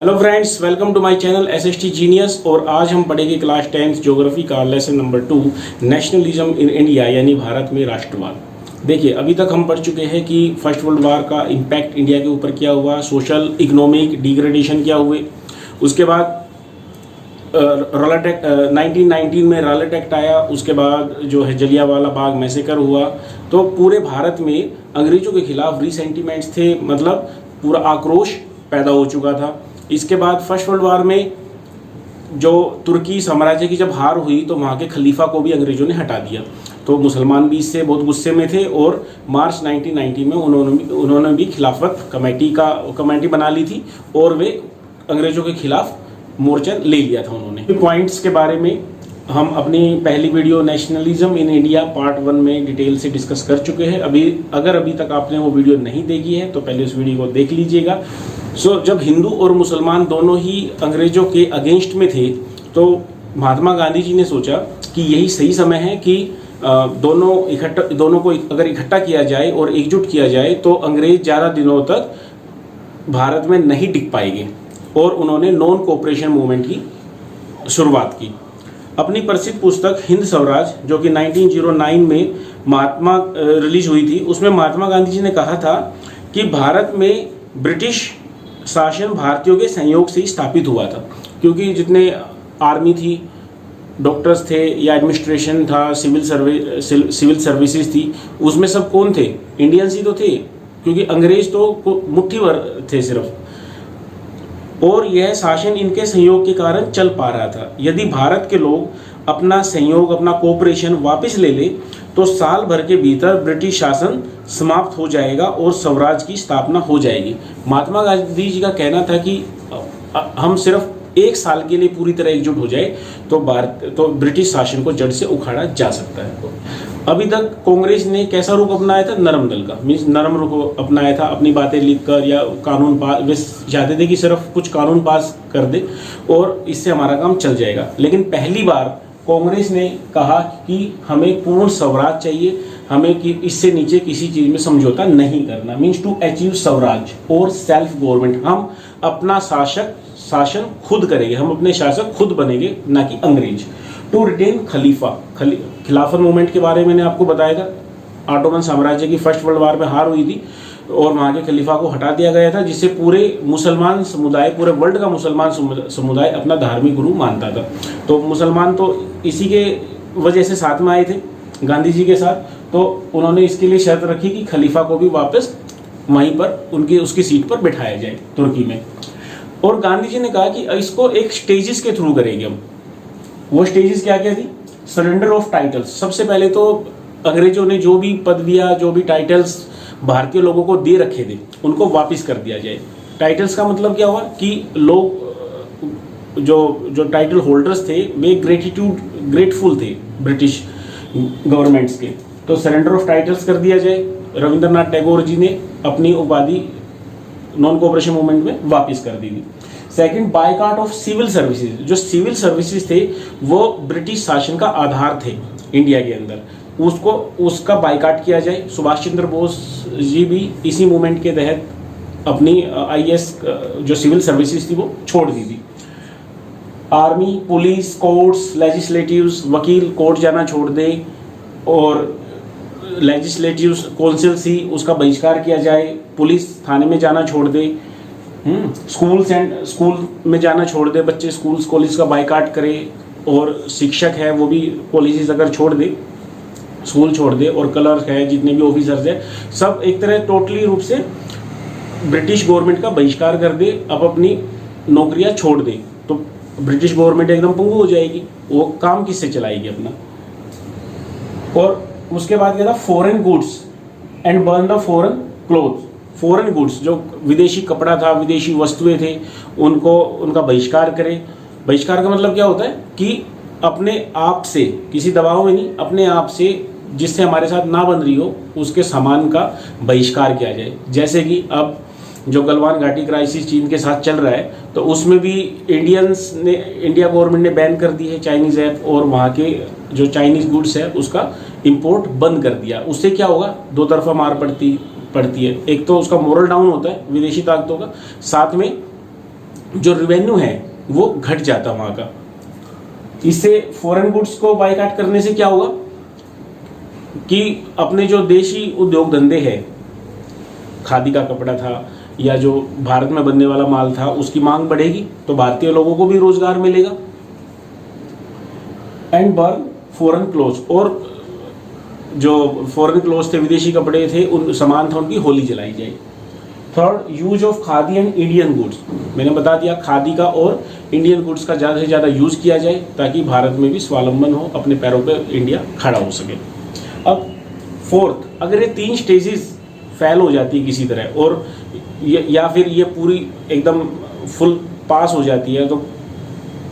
Hello friends, welcome to my channel SST Genius. और आज हम पढ़ेंगे क्लास 10th ज्योग्राफी का lesson number 2 nationalism in India, यानी भारत में राष्ट्रवाद। देखिए, अभी तक हम पढ़ चुके हैं कि फर्स्ट वर्ल्ड वार का इम्पैक्ट इंडिया के ऊपर क्या हुआ, सोशल इकोनॉमिक डिग्रेडेशन क्या हुए। उसके बाद रॉलेट एक्ट 1919 में रॉलेट एक्ट आया। उसके बाद जो है जलियांवाला बाग मैसेकर हुआ। तो पूरे भारत में अंग्रेजों के खिलाफ रीसेंटिमेंट्स थे, मतलब पूरा आक्रोश पैदा हो चुका था। इसके बाद फर्स्ट वर्ल्ड वार में जो तुर्की साम्राज्य की जब हार हुई तो वहाँ के खलीफा को भी अंग्रेजों ने हटा दिया। तो मुसलमान भी इससे बहुत गुस्से में थे और मार्च 1990 में उन्होंने भी खिलाफत कमेटी बना ली थी और वे अंग्रेजों के खिलाफ मोर्चा ले लिया था उन्होंने। पॉइंट्स के बारे में हम अपनी पहली video nationalism in India part 1 में डिटेल से डिस्कस कर चुके हैं। अगर अभी तक आपने वो वीडियो नहीं देखी है तो पहले उस वीडियो को देख लीजिएगा। जब हिंदू और मुसलमान दोनों ही अंग्रेजों के अगेंस्ट में थे तो महात्मा गांधी जी ने सोचा कि यही सही समय है कि दोनों को अगर इकट्ठा किया जाए और एकजुट किया जाए तो अंग्रेज ज़्यादा दिनों तक भारत में नहीं टिक पाएंगे। और उन्होंने नॉन कोऑपरेशन मूवमेंट की शुरुआत की। अपनी प्रसिद्ध पुस्तक हिंद स्वराज, जो कि 1909 में रिलीज हुई थी, उसमें महात्मा गांधी जी ने कहा था कि भारत में ब्रिटिश शासन भारतीयों के सहयोग से ही स्थापित हुआ था, क्योंकि जितने आर्मी थी, डॉक्टर्स थे या एडमिनिस्ट्रेशन था, सिविल सर्विसेज थी, उसमें सब कौन थे? इंडियंस ही तो थे, क्योंकि अंग्रेज तो मुट्ठी भर थे सिर्फ। और यह शासन इनके सहयोग के कारण चल पा रहा था। यदि भारत के लोग अपना सहयोग, अपना कोऑपरेशन वापस ले ले तो साल भर के भीतर ब्रिटिश शासन समाप्त हो जाएगा और स्वराज की स्थापना हो जाएगी। महात्मा गांधी जी का कहना था कि हम सिर्फ एक साल के लिए पूरी तरह एकजुट हो जाए तो ब्रिटिश शासन को जड़ से उखाड़ा जा सकता है। अभी तक कांग्रेस ने कैसा रुख अपनाया था? नरम दल का, मीन्स नरम रुख अपनाया था। अपनी बातें लिखकर या कानून पास, वे चाहते थे कि सिर्फ कुछ कानून पास कर दे और इससे हमारा काम चल जाएगा। लेकिन पहली बार कांग्रेस ने कहा कि हमें पूर्ण स्वराज चाहिए, हमें कि इससे नीचे किसी चीज में समझौता नहीं करना। मीन्स टू अचीव स्वराज और सेल्फ गवर्नमेंट, हम अपना शासन खुद करेंगे, हम अपने शासक खुद बनेंगे, ना कि अंग्रेज। टू रिटेन खिलाफत मूवमेंट के बारे में मैंने आपको बताया था। ऑटोमन साम्राज्य की फर्स्ट वर्ल्ड वार में हार हुई थी और वहाँ के खलीफा को हटा दिया गया था, जिससे पूरे मुसलमान समुदाय, पूरे वर्ल्ड का मुसलमान समुदाय अपना धार्मिक गुरु मानता था। तो मुसलमान तो इसी के वजह से साथ में आए थे गांधी जी के साथ। तो उन्होंने इसके लिए शर्त रखी कि खलीफा को भी वापस वहीं पर उसकी सीट पर बिठाया जाए तुर्की में। और गांधी जी ने कहा कि इसको एक स्टेजेस के थ्रू करेंगे हम। वो स्टेजेस क्या क्या थी? Surrender of titles. सबसे पहले तो अंग्रेजों ने जो भी पदवियां, जो भी टाइटल्स भारतीय लोगों को दे रखे थे, उनको वापस कर दिया जाए। टाइटल्स का मतलब क्या हुआ कि लोग जो टाइटल होल्डर्स थे वे ग्रेटफुल थे ब्रिटिश गवर्नमेंट्स के। तो सरेंडर ऑफ टाइटल्स कर दिया जाए। रविंद्रनाथ टैगोर जी ने अपनी उपाधि नॉन कोऑपरेशन मूवमेंट में वापस कर दी थी। Second, boycott of civil services. जो सिविल सर्विसेज थे वो ब्रिटिश शासन का आधार थे इंडिया के अंदर, उसका बायकॉट किया जाए। सुभाष चंद्र बोस जी भी इसी मूवमेंट के तहत अपनी आईएएस जो सिविल सर्विसेज थी वो छोड़ दी थी। आर्मी, पुलिस, कोर्ट्स, लेजिस्लेटिव्स, वकील कोर्ट जाना छोड़ दे और लेजिस्लेटिव काउंसिल उसका बहिष्कार किया जाए। पुलिस थाने में जाना छोड़ दे। स्कूल में जाना छोड़ दे, बच्चे स्कूल्स कॉलेज का बायकॉट करे। और शिक्षक है वो भी कॉलेजेस अगर छोड़ दे, स्कूल छोड़ दे। और क्लर्क है, जितने भी ऑफिसर्स है, सब एक तरह टोटली रूप से ब्रिटिश गवर्नमेंट का बहिष्कार कर दे, अब अपनी नौकरियां छोड़ दे। तो ब्रिटिश गवर्नमेंट एकदम पंगु हो जाएगी, वो काम किससे चलाएगी अपना। और उसके बाद क्या था? Foreign goods and burn the foreign cloth. Foreign goods, जो विदेशी कपड़ा था, विदेशी वस्तुएं थे, उनका बहिष्कार करे। बहिष्कार का मतलब क्या होता है कि अपने आप से, किसी दबाव में नहीं, अपने आप से जिससे हमारे साथ ना बन रही हो उसके सामान का बहिष्कार किया जाए। जैसे कि अब जो गलवान घाटी क्राइसिस चीन के साथ चल रहा है, तो उसमें भी इंडिया गवर्नमेंट ने बैन कर दी है चाइनीज ऐप, और वहाँ के जो चाइनीज गुड्स है उसका इंपोर्ट बंद कर दिया। उससे क्या होगा? दो तरफा मार पड़ती है। एक तो उसका मोरल डाउन होता है विदेशी ताकतों का, साथ में जो रेवेन्यू है वो घट जाता वहाँ का। इससे फॉरेन गुड्स को बायकॉट करने से क्या होगा कि अपने जो देशी उद्योग धंधे हैं, खादी का कपड़ा था या जो भारत में बनने वाला माल था, उसकी मांग बढ़ेगी तो भारतीय लोगों को भी रोजगार मिलेगा। एंड बर्न फॉरेन क्लोथ, और जो फॉरेन क्लोथ थे, विदेशी कपड़े थे, उन सामान था, उनकी होली जलाई जाएगी। Third, use of khadi and Indian goods. मैंने बता दिया खादी का और इंडियन गुड्स का ज़्यादा से ज़्यादा यूज़ किया जाए ताकि भारत में भी स्वावलंबन हो, अपने पैरों पे इंडिया खड़ा हो सके। अब फोर्थ, अगर ये 3 स्टेजेस फेल हो जाती है किसी तरह और या फिर ये पूरी एकदम फुल पास हो जाती है तो,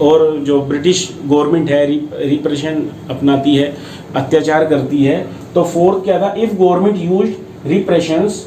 और जो ब्रिटिश गवर्नमेंट है रिप्रेशन अपनाती है, अत्याचार करती है, तो फोर्थ क्या था, if government used repressions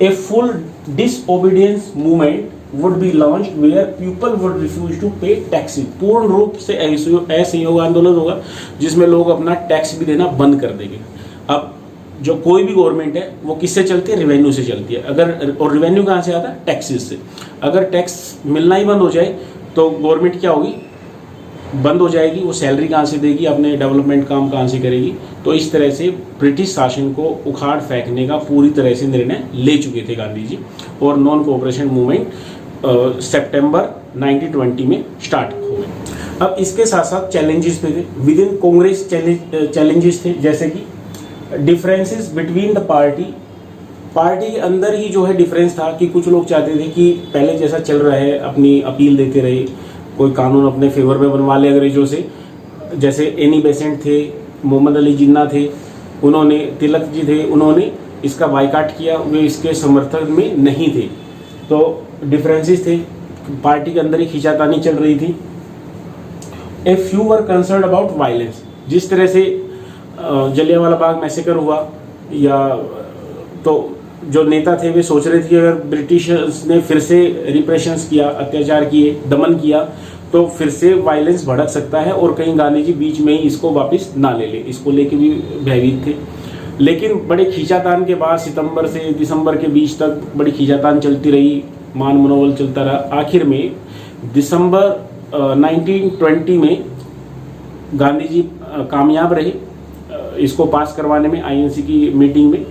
a full disobedience movement would be launched where people would refuse to pay taxes. पूर्ण रूप से असहयोग आंदोलन होगा जिसमें लोग अपना टैक्स भी देना बंद कर देंगे। अब जो कोई भी गवर्नमेंट है वो किससे चलती है, रेवेन्यू से चलती है। अगर, और रेवेन्यू कहाँ से आता है, टैक्सेस से। अगर टैक्स मिलना ही बंद हो जाए तो गवर्नमेंट क्या होगी, बंद हो जाएगी, वो सैलरी कहाँ से देगी, अपने डेवलपमेंट काम कहाँ से करेगी। तो इस तरह से ब्रिटिश शासन को उखाड़ फेंकने का पूरी तरह से निर्णय ले चुके थे गांधी जी, और नॉन कोऑपरेशन मूवमेंट सितंबर 1920 में स्टार्ट हो गई। अब इसके साथ साथ चैलेंजेस भी थे, विद इन कांग्रेस चैलेंजेस थे, जैसे कि डिफरेंसेस बिटवीन द पार्टी के अंदर ही जो है डिफरेंस था कि कुछ लोग चाहते थे कि पहले जैसा चल रहा है अपनी अपील देते रहे, कोई कानून अपने फेवर में बनवा ले अंग्रेजों से, जैसे एनी बेसेंट थे, मोहम्मद अली जिन्ना थे, उन्होंने, तिलक जी थे, उन्होंने इसका बायकॉट किया, वे इसके समर्थन में नहीं थे। तो डिफरेंसेस थे, पार्टी के अंदर ही खींचातानी चल रही थी। A few were concern about violence, जिस तरह से जलियांवाला बाग मैसेकर हुआ, या तो जो नेता थे वे सोच रहे थे कि अगर ब्रिटिशर्स ने फिर से रिप्रेशंस किया, अत्याचार किए, दमन किया, तो फिर से वायलेंस भड़क सकता है और कहीं गांधी जी बीच में ही इसको वापस ना ले ले, इसको लेके भी भयभीत थे। लेकिन बड़े खींचातान के बाद सितंबर से दिसंबर के बीच तक बड़ी खींचातान चलती रही, मान मनोबल चलता रहा। आखिर में दिसंबर 1920 में गांधी जी कामयाब रहे इसको पास करवाने में, आईएनसी की मीटिंग में,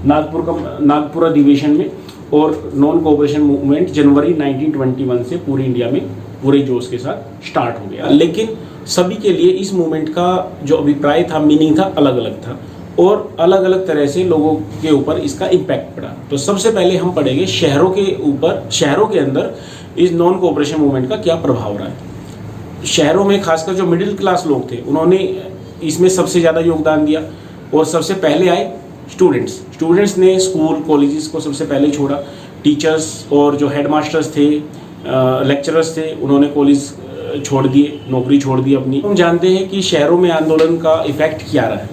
नागपुर अधिवेशन में, और नॉन कोऑपरेशन मूवमेंट जनवरी 1921 से पूरी इंडिया में पूरे जोश के साथ स्टार्ट हो गया। लेकिन सभी के लिए इस मूवमेंट का जो अभिप्राय था, मीनिंग था, अलग अलग था, और अलग अलग तरह से लोगों के ऊपर इसका इम्पैक्ट पड़ा। तो सबसे पहले हम पढ़ेंगे शहरों के ऊपर, शहरों के अंदर इस नॉन कोऑपरेशन मूवमेंट का क्या प्रभाव रहा है। शहरों में खासकर जो मिडिल क्लास लोग थे उन्होंने इसमें सबसे ज़्यादा योगदान दिया, और सबसे पहले आए स्टूडेंट्स ने स्कूल कॉलेजेस को सबसे पहले छोड़ा। टीचर्स और जो हेडमास्टर्स थे, लेक्चरर्स थे, उन्होंने कॉलेज छोड़ दिए, नौकरी छोड़ दी अपनी। हम जानते हैं कि शहरों में आंदोलन का इफेक्ट क्या रहा है।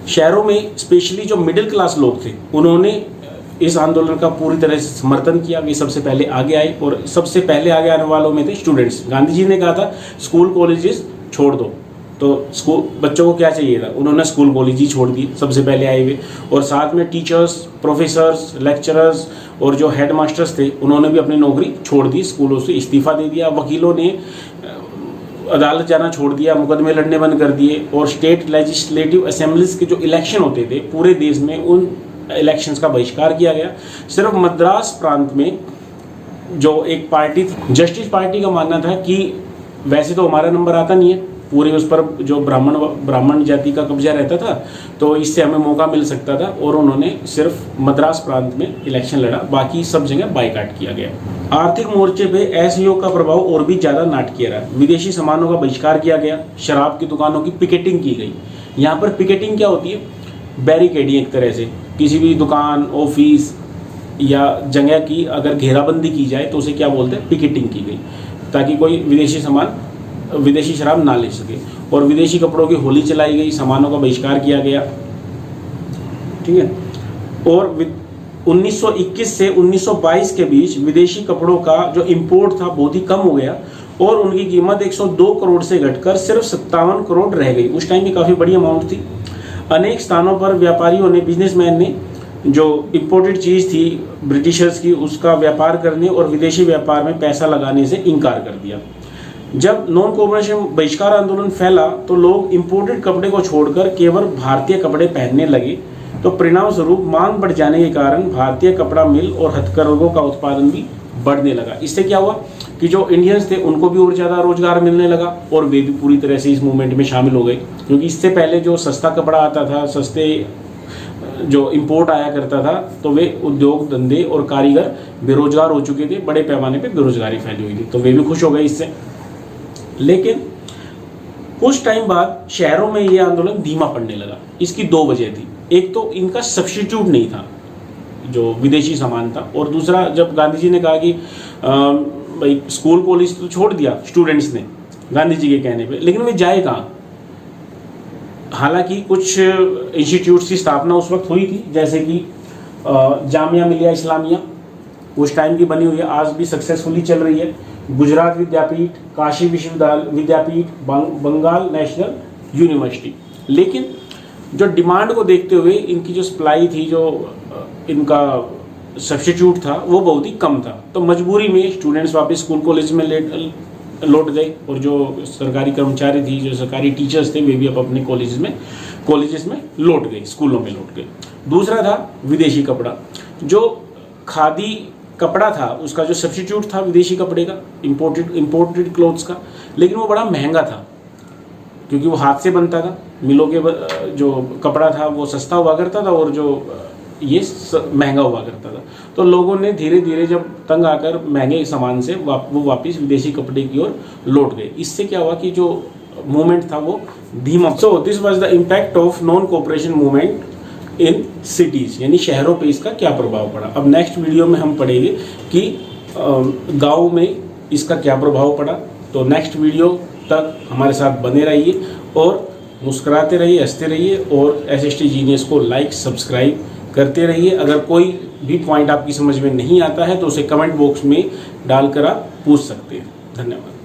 शहरों में स्पेशली जो मिडिल क्लास लोग थे उन्होंने इस आंदोलन का पूरी तरह से समर्थन किया, वे सबसे पहले आगे आए, और सबसे पहले आगे आने वालों में थे स्टूडेंट्स। गांधी जी ने कहा था स्कूल कॉलेजेस छोड़ दो, तो स्कूल बच्चों को क्या चाहिए था, उन्होंने स्कूल कॉलेज ही छोड़ दी, सबसे पहले आए हुए। और साथ में टीचर्स, प्रोफेसर्स, लेक्चरर्स और जो हेड मास्टर्स थे उन्होंने भी अपनी नौकरी छोड़ दी, स्कूलों से इस्तीफा दे दिया। वकीलों ने अदालत जाना छोड़ दिया, मुकदमे लड़ने बंद कर दिए। और स्टेट लेजिस्लेटिव असेंबलीज के जो इलेक्शन होते थे पूरे देश में, उन इलेक्शंस का बहिष्कार किया गया। सिर्फ मद्रास प्रांत में जो एक पार्टी थी, जस्टिस पार्टी का मानना था कि वैसे तो हमारा नंबर आता नहीं है, पूरे उस पर जो ब्राह्मण जाति का कब्जा रहता था, तो इससे हमें मौका मिल सकता था, और उन्होंने सिर्फ मद्रास प्रांत में इलेक्शन लड़ा, बाकी सब जगह बायकॉट किया गया। आर्थिक मोर्चे पे असहयोग का प्रभाव और भी ज्यादा नाटकीय रहा। विदेशी सामानों का बहिष्कार किया गया, शराब की दुकानों की पिकेटिंग की गई। यहाँ पर पिकेटिंग क्या होती है, बैरिकेडिंग एक तरह से, किसी भी दुकान, ऑफिस या जगह की अगर घेराबंदी की जाए तो उसे क्या बोलते हैं, पिकेटिंग की गई, ताकि कोई विदेशी शराब ना ले सके। और विदेशी कपड़ों की होली चलाई गई, सामानों का बहिष्कार किया गया, ठीक है। और 1921 से 1922 के बीच विदेशी कपड़ों का जो इंपोर्ट था बहुत ही कम हो गया, और उनकी कीमत 102 करोड़ से घटकर सिर्फ 57 करोड़ रह गई। उस टाइम की काफ़ी बड़ी अमाउंट थी। अनेक स्थानों पर व्यापारियों ने, बिजनेसमैन ने जो इम्पोर्टेड चीज़ थी ब्रिटिशर्स की, उसका व्यापार करने और विदेशी व्यापार में पैसा लगाने से इनकार कर दिया। जब नॉन कोऑपरेशन बहिष्कार आंदोलन फैला तो लोग इम्पोर्टेड कपड़े को छोड़कर केवल भारतीय कपड़े पहनने लगे। तो परिणाम स्वरूप मांग बढ़ जाने के कारण भारतीय कपड़ा मिल और हथकरघों का उत्पादन भी बढ़ने लगा। इससे क्या हुआ कि जो इंडियंस थे उनको भी और ज़्यादा रोजगार मिलने लगा और वे भी पूरी तरह से इस मूवमेंट में शामिल हो गए, क्योंकि इससे पहले जो सस्ता कपड़ा आता था, सस्ते जो इंपोर्ट आया करता था, तो वे उद्योग धंधे और कारीगर बेरोजगार हो चुके थे, बड़े पैमाने पे बेरोजगारी फैली हुई थी, तो वे भी खुश हो गए इससे। लेकिन कुछ टाइम बाद शहरों में ये आंदोलन धीमा पड़ने लगा। इसकी दो वजह थी, एक तो इनका सब्स्टिट्यूट नहीं था जो विदेशी सामान था, और दूसरा जब गांधी जी ने कहा कि भाई स्कूल कॉलेज तो छोड़ दिया स्टूडेंट्स ने गांधी जी के कहने पे, लेकिन वे जाए कहाँ। हालांकि कुछ इंस्टीट्यूट्स की स्थापना उस वक्त हुई थी, जैसे कि जामिया मिलिया इस्लामिया उस टाइम की बनी हुई है, आज भी सक्सेसफुली चल रही है। गुजरात विद्यापीठ, काशी विद्यापीठ, बंगाल नेशनल यूनिवर्सिटी। लेकिन जो डिमांड को देखते हुए इनकी जो सप्लाई थी, जो इनका सब्स्टिट्यूट था, वो बहुत ही कम था। तो मजबूरी में स्टूडेंट्स वापस स्कूल कॉलेज में लौट गए, और जो सरकारी कर्मचारी थी, जो सरकारी टीचर्स थे, वे भी अब अपने कॉलेजेस में लौट गए, स्कूलों में लौट गए। दूसरा था विदेशी कपड़ा। जो खादी कपड़ा था उसका जो सब्स्टिट्यूट था विदेशी कपड़े का, इम्पोर्टेड क्लोथ्स का, लेकिन वो बड़ा महंगा था क्योंकि वो हाथ से बनता था। मिलों के जो कपड़ा था वो सस्ता हुआ करता था और जो ये महंगा हुआ करता था। तो लोगों ने धीरे धीरे जब तंग आकर महंगे सामान से वो वापस विदेशी कपड़े की ओर लौट गए। इससे क्या हुआ कि जो मूवमेंट था वो धीमा। So this was the impact of non cooperation movement in cities, यानी शहरों पे इसका क्या प्रभाव पड़ा। अब नेक्स्ट वीडियो में हम पढ़ेंगे कि गाँव में इसका क्या प्रभाव पड़ा। तो नेक्स्ट वीडियो तक हमारे साथ बने रहिए और मुस्कुराते रहिए, हंसते रहिए, और SST जीनियस को लाइक सब्सक्राइब करते रहिए। अगर कोई भी पॉइंट आपकी समझ में नहीं आता है तो उसे कमेंट बॉक्स में डालकर आप पूछ सकते हैं। धन्यवाद।